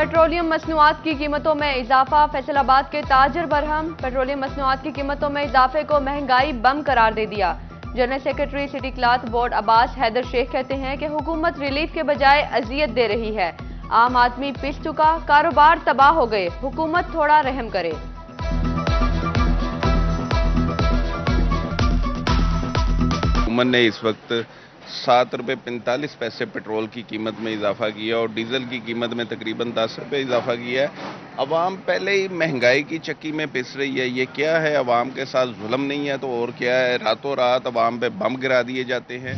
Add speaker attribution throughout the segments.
Speaker 1: Petroleum मसनूआत की कीमतों में इजाफा, फैसलाबाद के ताजर बरहम। पेट्रोलियम मसनूआत की कीमतों में इजाफे को महंगाई बम करार दे दिया। General secretary city cloth board Abbas Haider Sheikh कहते हैं कि हुकूमत रिलीफ के बजाय अजियत दे रही है। आम आदमी पिस चुका, कारोबार तबाह हो गए, हुकूमत थोड़ा रहम करे।
Speaker 2: हुकूमत ने इस वक्त 7 रुपये 45 पैसे पेट्रोल की कीमत में इजाफा किया और डीजल की कीमत में तकरीबन 10 रुपये इजाफा किया है। अवाम पहले ही महंगाई की चक्की में पिस रही है। ये क्या है? अवाम के साथ जुल्म नहीं है तो और क्या है? रातों रात अवाम पे बम गिरा दिए जाते हैं।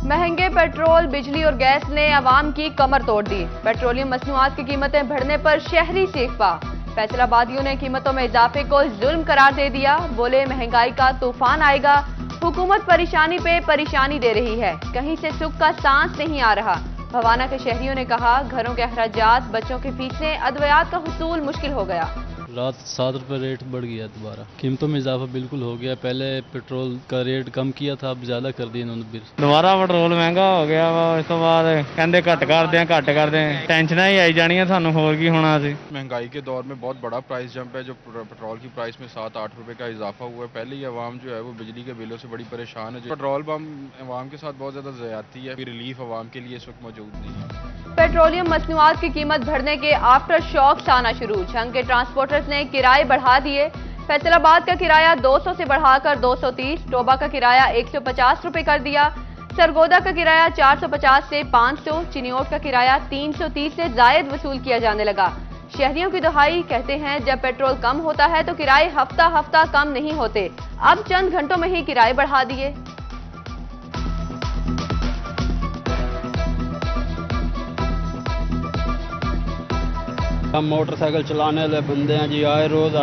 Speaker 1: महंगे पेट्रोल, बिजली और गैस ने अवाम की कमर तोड़ दी। पेट्रोलियम मसनूआत की कीमतें बढ़ने पर शहरी सीखपा। फैसलाबादियों ने कीमतों में इजाफे को जुल्म करार दे दिया। बोले महंगाई का तूफान आएगा, हुकूमत परेशानी पे परेशानी दे रही है, कहीं से सुख का सांस नहीं आ रहा। भवाना के शहरियों ने कहा घरों के अखराजात, बच्चों की फीसें, अद्वियात का हुसूल मुश्किल हो गया।
Speaker 3: रात 7 रुपये रेट बढ़ गया, दोबारा कीमतों में इजाफा बिल्कुल हो गया। पहले पेट्रोल का रेट कम किया था, अब ज्यादा कर दिया इन्होंने बिल।
Speaker 4: दोबारा पेट्रोल महंगा हो गया वा। इस तो बाद कहते घट कर दें टेंशन ही आई जानी सानू, होर की होना सी।
Speaker 5: महंगाई के दौर में बहुत बड़ा प्राइस जंप है। जो पेट्रोल की प्राइस में 7-8 रुपए का इजाफा हुआ है। पहले ही अवाम जो है वो बिजली के बिलों से बड़ी परेशान है। जो पेट्रोल पंप अवाम के साथ बहुत ज्यादा ज्यादती है। रिलीफ अवाम के लिए इस वक्त मौजूद नहीं है।
Speaker 1: पेट्रोलियम मसनूआत की कीमत बढ़ने के आफ्टर शॉक्स आना शुरू। झंग के ट्रांसपोर्टर्स ने किराए बढ़ा दिए। फैसलाबाद का किराया 200 से बढ़ाकर 230, टोबा का किराया 150 रुपए कर दिया। सरगोदा का किराया 450 से 500, चिनियोट का किराया 330 से जायद वसूल किया जाने लगा। शहरियों की दुहाई, कहते हैं जब पेट्रोल कम होता है तो किराए हफ्ता हफ्ता कम नहीं होते। अब चंद घंटों में ही किराए बढ़ा दिए।
Speaker 3: हम मोटरसाइकिल चलाने वाले बंदे हैं जी, आए रोज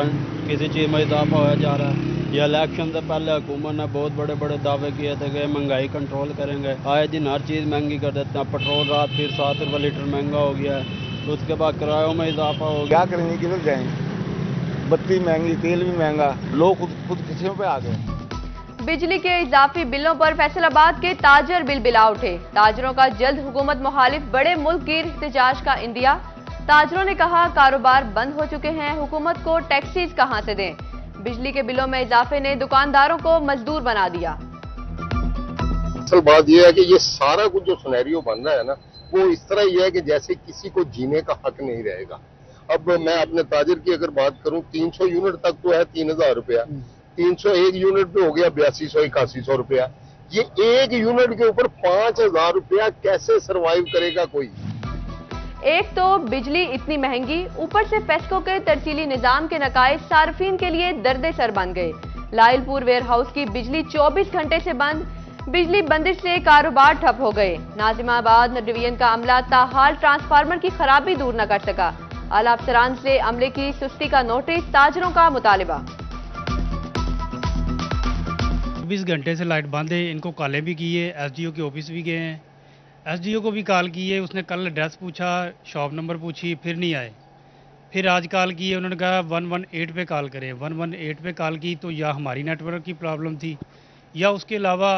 Speaker 3: किसी चीज़ में इजाफा होया जा रहा है। ये इलेक्शन से पहले हुकूमत ने बहुत बड़े बड़े दावे किए थे कि महंगाई कंट्रोल करेंगे। आए दिन हर चीज़ महंगी कर देते हैं। पेट्रोल रात फिर 7 रुपये लीटर महंगा हो गया है। उसके बाद किरायों में इजाफा हो गया।
Speaker 6: क्या करेंगे, किधर जाएंगे? बत्ती महंगी, तेल भी महंगा, लोग खुद किसियों पे आ गए।
Speaker 1: बिजली के इजाफी बिलों पर फैसलाबाद के ताजर बिलबिला उठे। ताजरों का जल्द हुकूमत मुखालिफ बड़े मुल्क गिर एहतजाज का इंदिया। ताजरों ने कहा कारोबार बंद हो चुके हैं, हुकूमत को टैक्सीज कहां से दें। बिजली के बिलों में इजाफे ने दुकानदारों को मजदूर बना दिया।
Speaker 7: असल बात यह है कि ये सारा कुछ जो सिनेरियो बन रहा है ना, वो इस तरह ही है कि जैसे किसी को जीने का हक नहीं रहेगा। अब मैं अपने ताजर की अगर बात करूं, 300 यूनिट तक तो है 3000 रुपया, 301 यूनिट पे हो गया 8200-8100 रुपया। ये एक यूनिट के ऊपर 5000 रुपया कैसे सरवाइव करेगा कोई?
Speaker 1: एक तो बिजली इतनी महंगी, ऊपर से पेस्को के तरसीली निजाम के नकाइज सार्फिन के लिए दर्दे सर बन गए। लाइलपुर वेयर हाउस की बिजली 24 घंटे से बंद। बिजली बंदिश से कारोबार ठप हो गए। नाजिमाबाद डिवीजन का अमला ताहाल ट्रांसफार्मर की खराबी दूर न कर सका। आला अफसरान से अमले की सुस्ती का नोटिस, ताजरों का मुतालिबा।
Speaker 8: 24 घंटे से लाइट बंद है। इनको कॉलें भी की है, एसडीओ के ऑफिस भी गए हैं, एसडीओ को भी कॉल की है। उसने कल एड्रेस पूछा, शॉप नंबर पूछी, फिर नहीं आए। फिर आज कॉल की है, उन्होंने कहा 118 पे कॉल करें। 118 पे कॉल की तो या हमारी नेटवर्क की प्रॉब्लम थी या उसके अलावा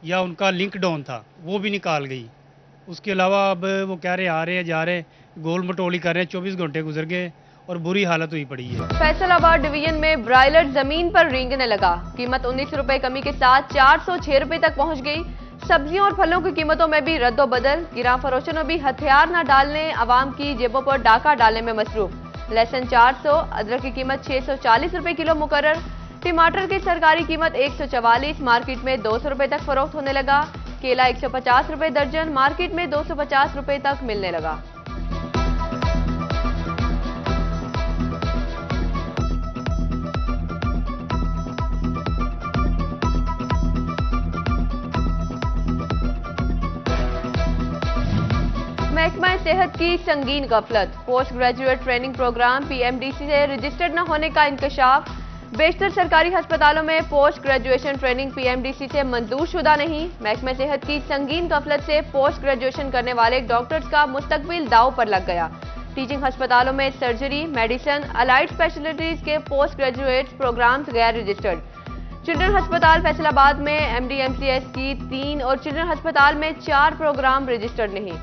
Speaker 8: या उनका लिंक डाउन था, वो भी निकाल गई। उसके अलावा अब वो कह रहे आ रहे हैं, जा रहे हैं, गोल मटोली कर रहे हैं। 24 घंटे गुजर गए और बुरी हालत हुई पड़ी है।
Speaker 1: फैसलाबाद डिवीजन में ब्रायलर जमीन पर रेंगने लगा। कीमत 19 रुपए कमी के साथ 406 रुपए तक पहुंच गई। सब्जियों और फलों की कीमतों में भी रद्दोबदल। गिरा फरोशों ने भी हथियार न डालने, आवाम की जेबों पर डाका डालने में मसरूफ। लहसुन 400, अदरक की कीमत 640 रुपए किलो मुकर्रर। टमाटर की सरकारी कीमत 144, मार्केट में 200 रुपए तक फरोख्त होने लगा। केला 150 रुपए दर्जन, मार्केट में 250 रुपए तक मिलने लगा। महकमा सेहत की संगीन गफलत। Post graduate training program PMDC से रजिस्टर्ड न होने का इंकशाफ। बेशतर सरकारी अस्पतालों में पोस्ट ग्रेजुएशन ट्रेनिंग पीएमडीसी से मंजूर शुदा नहीं। महकमा सेहत की संगीन गफलत से पोस्ट ग्रेजुएशन करने वाले डॉक्टर्स का मुस्तकबिल दांव पर लग गया। टीचिंग अस्पतालों में सर्जरी, मेडिसिन, अलाइड स्पेशलिटीज के पोस्ट ग्रेजुएट प्रोग्राम्स गैर रजिस्टर्ड। चिल्ड्रन अस्पताल फैसलाबाद में एमडीएमसीएस की 3 और चिल्ड्रन अस्पताल में 4 प्रोग्राम रजिस्टर्ड नहीं।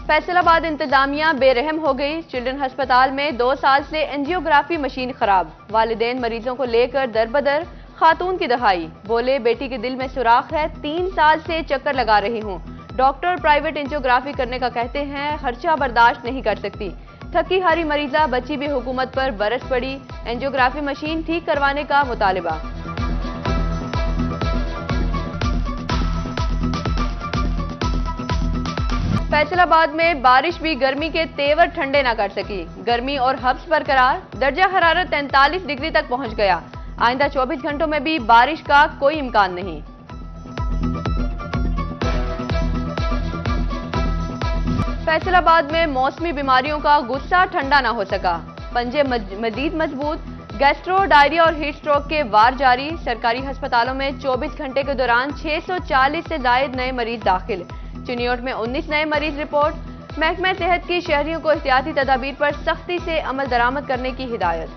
Speaker 1: फैसलाबाद इंतजामिया बेरहम हो गई। चिल्ड्रन अस्पताल में 2 साल से एंजियोग्राफी मशीन खराब। वालिदैन मरीजों को लेकर दरबदर। खातून की दहाई। बोले बेटी के दिल में सुराख है, 3 साल से चक्कर लगा रही हूँ। डॉक्टर प्राइवेट एंजियोग्राफी करने का कहते हैं, खर्चा बर्दाश्त नहीं कर सकती। थकी हारी मरीजा बची भी हुकूमत पर बरस पड़ी। एंजियोग्राफी मशीन ठीक करवाने का मुतालिबा। फैसलाबाद में बारिश भी गर्मी के तेवर ठंडे न कर सकी। गर्मी और हब्स बरकरार। दर्जा हरारत 43 डिग्री तक पहुंच गया। आइंदा 24 घंटों में भी बारिश का कोई इम्कान नहीं। फैसलाबाद में मौसमी बीमारियों का गुस्सा ठंडा न हो सका। पंजे मजीद मजबूत। गैस्ट्रो, डायरिया और हीट स्ट्रोक के वार जारी। सरकारी अस्पतालों में 24 घंटे के दौरान 640 से जायद नए मरीज दाखिल। चिन्योट में 19 नए मरीज रिपोर्ट। महकमा सेहत की शहरियों को एहतियाती तदाबीर पर सख्ती से अमल दरामद करने की हिदायत।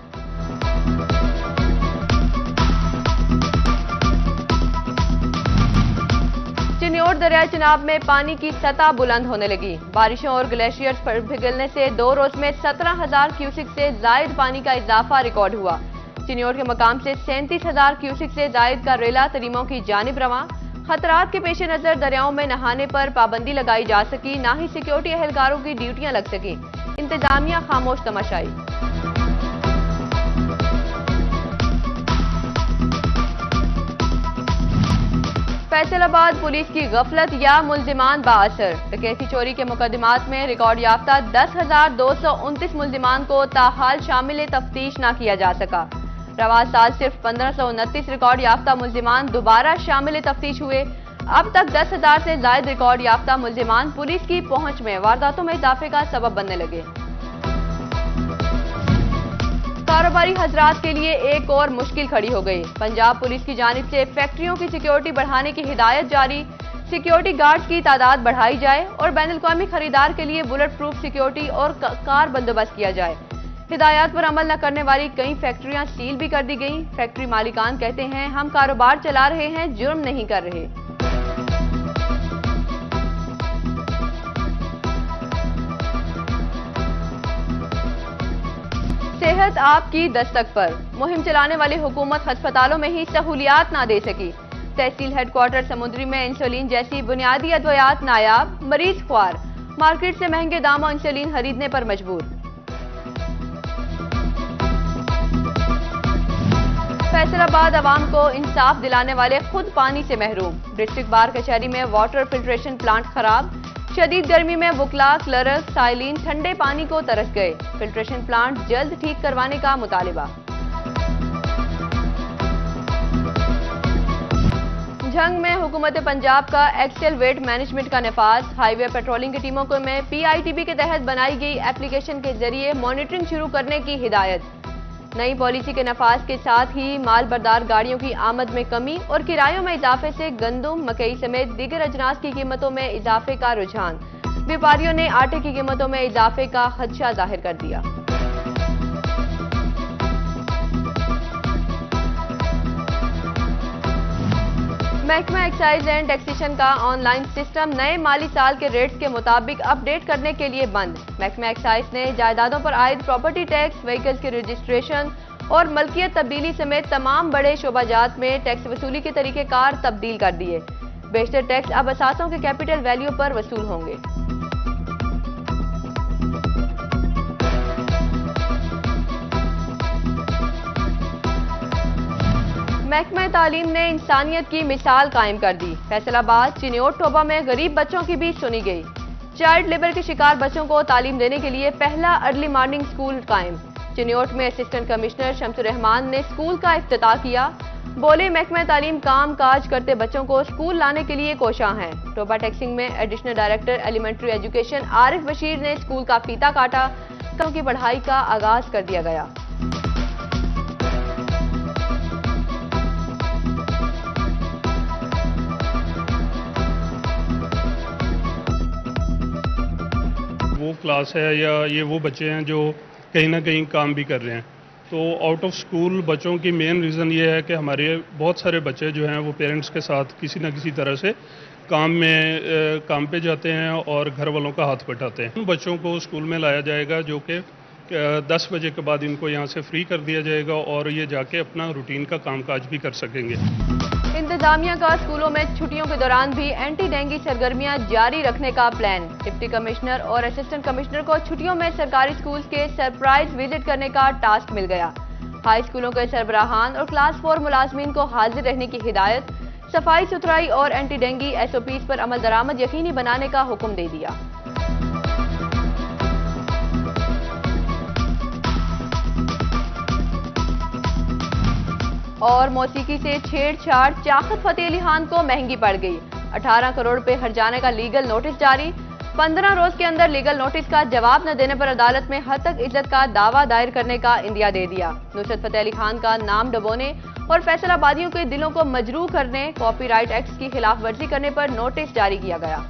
Speaker 1: चिन्योट दरिया चिनाब में पानी की सतह बुलंद होने लगी। बारिशों और ग्लेशियर्स पर पिघलने से 2 रोज में 17,000 क्यूसिक से जायद पानी का इजाफा रिकॉर्ड हुआ। चिन्योट के मकाम से 37,000 क्यूसिक से जायद का रेला तरीमों की जानिब रवां। खतरात के पेश नजर दरियाओं में नहाने पर पाबंदी लगाई जा सकी, ना ही सिक्योरिटी एहलकारों की ड्यूटियां लग सकी। इंतजामिया खामोश तमाशाई। फैसलाबाद पुलिस की गफलत या मुल्जिमान बाअसर। डकैती चोरी के मुकदमात में रिकॉर्ड याफ्ता 10,229 मुल्जिमान को ताहाल शामिल तफ्तीश न किया जा सका। रवा साल सिर्फ 1529 रिकॉर्ड याफ्ता मुल्जिमान दोबारा शामिल तफ्तीश हुए। अब तक 10,000 से जायद रिकॉर्ड याफ्ता मुल्जिमान पुलिस की पहुंच में वारदातों में इजाफे का सबब बनने लगे। कारोबारी हजरात के लिए एक और मुश्किल खड़ी हो गई। पंजाब पुलिस की जानिब से फैक्ट्रियों की सिक्योरिटी बढ़ाने की हिदायत जारी। सिक्योरिटी गार्ड्स की तादाद बढ़ाई जाए और बैनुल-अक़वामी खरीदार के लिए बुलेट प्रूफ सिक्योरिटी और कार बंदोबस्त किया जाए। हिदायत पर अमल न करने वाली कई फैक्ट्रियां सील भी कर दी गई। फैक्ट्री मालिकान कहते हैं, हम कारोबार चला रहे हैं, जुर्म नहीं कर रहे। सेहत आपकी दस्तक पर। मुहिम चलाने वाली हुकूमत अस्पतालों में ही सहूलियात ना दे सकी। तहसील हेडक्वार्टर समुद्री में इंसुलिन जैसी बुनियादी अद्वियात नायाब। मरीज ख्वार। मार्केट से महंगे दामों इंसुलिन खरीदने पर मजबूर। फैसलाबाद अवाम को इंसाफ दिलाने वाले खुद पानी से महरूम। डिस्ट्रिक्ट बार कचहरी में वाटर फिल्ट्रेशन प्लांट खराब। शदीद गर्मी में वुकला, क्लर्क, साइलिन ठंडे पानी को तरस गए। फिल्ट्रेशन प्लांट जल्द ठीक करवाने का मुतालिबा। झंग में हुकूमत पंजाब का एक्सेल वेट मैनेजमेंट का नफाज। हाईवे पेट्रोलिंग की टीमों को में PITB के तहत बनाई गई एप्लीकेशन के जरिए मॉनिटरिंग शुरू करने की हिदायत। नई पॉलिसी के नफाज के साथ ही माल बरदार गाड़ियों की आमद में कमी और किरायों में इजाफे से गंदुम, मकई समेत दीगर अजनास की कीमतों में इजाफे का रुझान। व्यापारियों ने आटे की कीमतों में इजाफे का खदशा जाहिर कर दिया। महकमा एक्साइज एंड टैक्सेशन का ऑनलाइन सिस्टम नए माली साल के रेट्स के मुताबिक अपडेट करने के लिए बंद। महकमा एक्साइज ने जायदादों पर आयद प्रॉपर्टी टैक्स, व्हीकल्स के रजिस्ट्रेशन और मलकियत तब्दीली समेत तमाम बड़े शोबाजात में टैक्स वसूली के तरीकेकार तब्दील कर दिए। बेशतर टैक्स अब असासों के कैपिटल वैल्यू पर वसूल होंगे। महकमा तालीम ने इंसानियत की मिसाल कायम कर दी। फैसलाबाद, चिन्योट, टोबा में गरीब बच्चों की भी सुनी गई। चाइल्ड लेबर के शिकार बच्चों को तालीम देने के लिए पहला अर्ली मॉर्निंग स्कूल कायम। चिन्योट में असिस्टेंट कमिश्नर शम्सुर रहमान ने स्कूल का इफ्तिताह किया। बोले, महकमा तालीम काम काज करते बच्चों को स्कूल लाने के लिए कोशां है। टोबा टैक्सिंग में additional director elementary education Arif Bashir ने स्कूल का फीता काटा। बच्चों की पढ़ाई का आगाज कर दिया गया।
Speaker 9: वो क्लास है या ये वो बच्चे हैं जो कहीं ना कहीं काम भी कर रहे हैं। तो आउट ऑफ स्कूल बच्चों की मेन रीज़न ये है कि हमारे बहुत सारे बच्चे जो हैं वो पेरेंट्स के साथ किसी न किसी तरह से काम पे जाते हैं और घर वालों का हाथ बटाते हैं। बच्चों को स्कूल में लाया जाएगा, जो कि 10 बजे के बाद इनको यहाँ से फ्री कर दिया जाएगा और ये जाके अपना रूटीन का कामकाज भी कर सकेंगे।
Speaker 1: इंतजामिया का स्कूलों में छुट्टियों के दौरान भी एंटी डेंगू सरगर्मियां जारी रखने का प्लान। डिप्टी कमिश्नर और असिस्टेंट कमिश्नर को छुट्टियों में सरकारी स्कूल्स के सरप्राइज विजिट करने का टास्क मिल गया। हाई स्कूलों के सरबराहान और क्लास 4 मुलाजमीन को हाजिर रहने की हिदायत, सफाई सुथराई और एंटी डेंगू SOPs पर अमल दरामद यकीनी बनाने का हुक्म दे दिया। और मौसीकी से छेड़छाड़ चाकत फतेह अली खान को महंगी पड़ गई। 18 करोड़ रुपए हर्जाने का लीगल नोटिस जारी। 15 रोज के अंदर लीगल नोटिस का जवाब न देने पर अदालत में हद तक इज्जत का दावा दायर करने का इंदिया दे दिया। नुसरत फतेह अली खान का नाम डुबोने और फैसलाबादियों के दिलों को मजरूह करने, कॉपीराइट एक्ट की खिलाफ वर्जी करने पर नोटिस जारी किया गया।